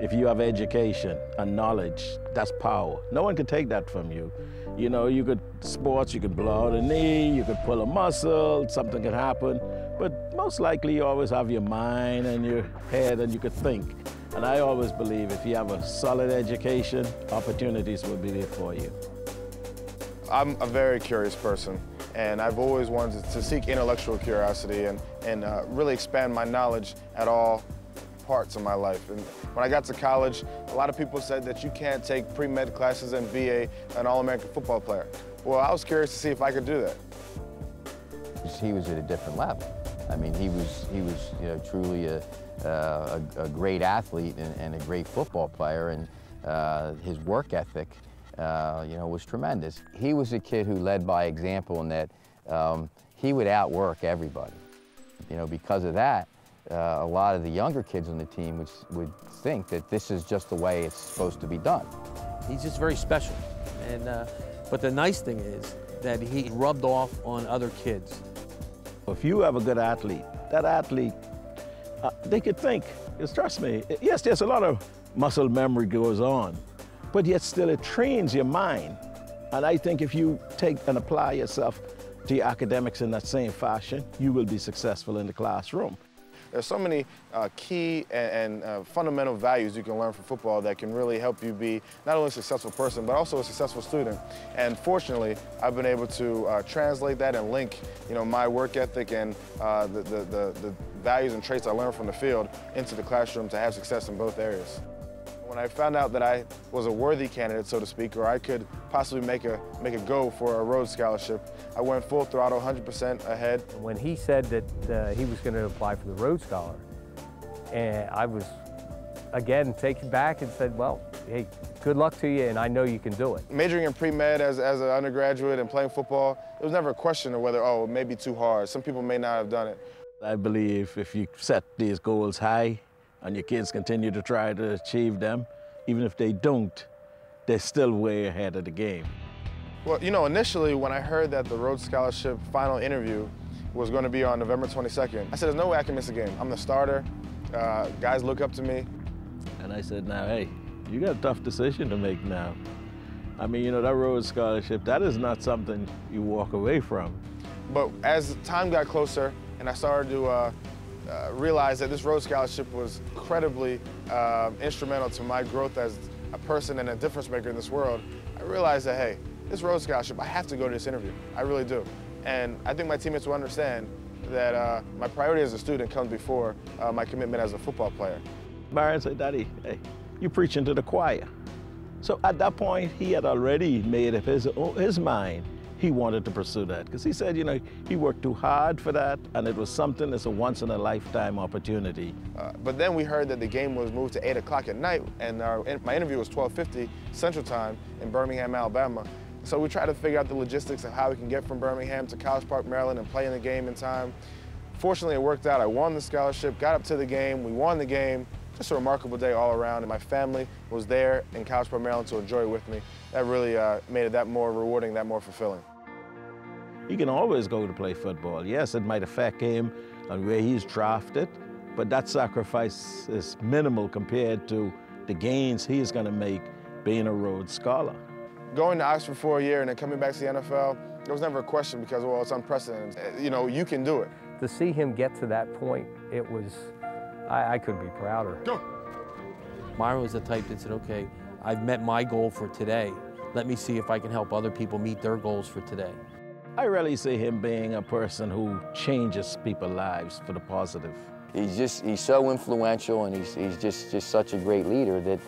If you have education and knowledge, that's power. No one can take that from you. You know, you could sports, you could blow out a knee, you could pull a muscle, something can happen. But most likely you always have your mind and your head and you could think. And I always believe if you have a solid education, opportunities will be there for you. I'm a very curious person, and I've always wanted to seek intellectual curiosity and really expand my knowledge at all parts of my life. And when I got to college, a lot of people said that you can't take pre-med classes and be an All-American football player. Well, I was curious to see if I could do that. He was at a different level. I mean, he was you know, truly a great athlete and a great football player, and his work ethic, you know, was tremendous. He was a kid who led by example in that he would outwork everybody. You know, because of that, a lot of the younger kids on the team would think that this is just the way it's supposed to be done. He's just very special, and but the nice thing is that he rubbed off on other kids. If you have a good athlete, that athlete, they could think, because trust me, yes, there's a lot of muscle memory goes on, but yet still it trains your mind. And I think if you take and apply yourself to your academics in that same fashion, you will be successful in the classroom. There's so many key and fundamental values you can learn from football that can really help you be not only a successful person, but also a successful student. And fortunately, I've been able to translate that and link, you know, my work ethic and the values and traits I learned from the field into the classroom to have success in both areas. When I found out that I was a worthy candidate, so to speak, or I could possibly make a go for a Rhodes Scholarship, I went full throttle, 100% ahead. When he said that he was going to apply for the Rhodes Scholar, and I was, again, taken back and said, well, hey, good luck to you, and I know you can do it. Majoring in pre-med as an undergraduate and playing football, it was never a question of whether, oh, it may be too hard. Some people may not have done it. I believe if you set these goals high, and your kids continue to try to achieve them, even if they don't, they're still way ahead of the game. Well, you know, initially when I heard that the Rhodes Scholarship final interview was going to be on November 22nd, I said, there's no way I can miss a game. I'm the starter. Guys look up to me. And I said, now, hey, you got a tough decision to make now. I mean, you know, that Rhodes Scholarship, that is not something you walk away from. But as time got closer and I started to realized that this Rhodes Scholarship was incredibly instrumental to my growth as a person and a difference maker in this world, I realized that, hey, this Rhodes Scholarship, I have to go to this interview. I really do. And I think my teammates will understand that my priority as a student comes before my commitment as a football player. Myron said, Daddy, hey, you preaching to the choir. So at that point, he had already made up his mind. He wanted to pursue that because he said, you know, he worked too hard for that, and it was something that's a once-in-a-lifetime opportunity. But then we heard that the game was moved to 8 o'clock at night, and my interview was 12:50 Central Time in Birmingham, Alabama. So we tried to figure out the logistics of how we can get from Birmingham to College Park, Maryland, and play in the game in time. Fortunately, it worked out. I won the scholarship, got up to the game, we won the game. Just a remarkable day all around, and my family was there in College Park, Maryland to enjoy it with me. That really made it that more rewarding, that more fulfilling. He can always go to play football. Yes, it might affect him and where he's drafted, but that sacrifice is minimal compared to the gains he's going to make being a Rhodes Scholar. Going to Oxford for a year and then coming back to the NFL, there was never a question because, well, it's unprecedented. You know, you can do it. To see him get to that point, it was, I couldn't be prouder. Go. Myron was the type that said, okay, I've met my goal for today. Let me see if I can help other people meet their goals for today. I really see him being a person who changes people's lives for the positive. He's so influential, and he's just such a great leader that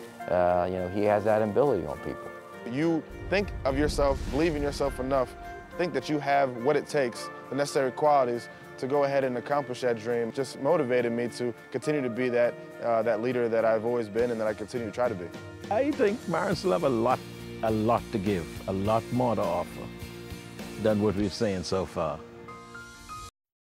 you know, he has that ability on people. You think of yourself, believe in yourself enough, think that you have what it takes, the necessary qualities to go ahead and accomplish that dream. Just motivated me to continue to be that leader that I've always been and that I continue to try to be. I think Myron still have a lot to give, a lot more to offer than what we've seen so far.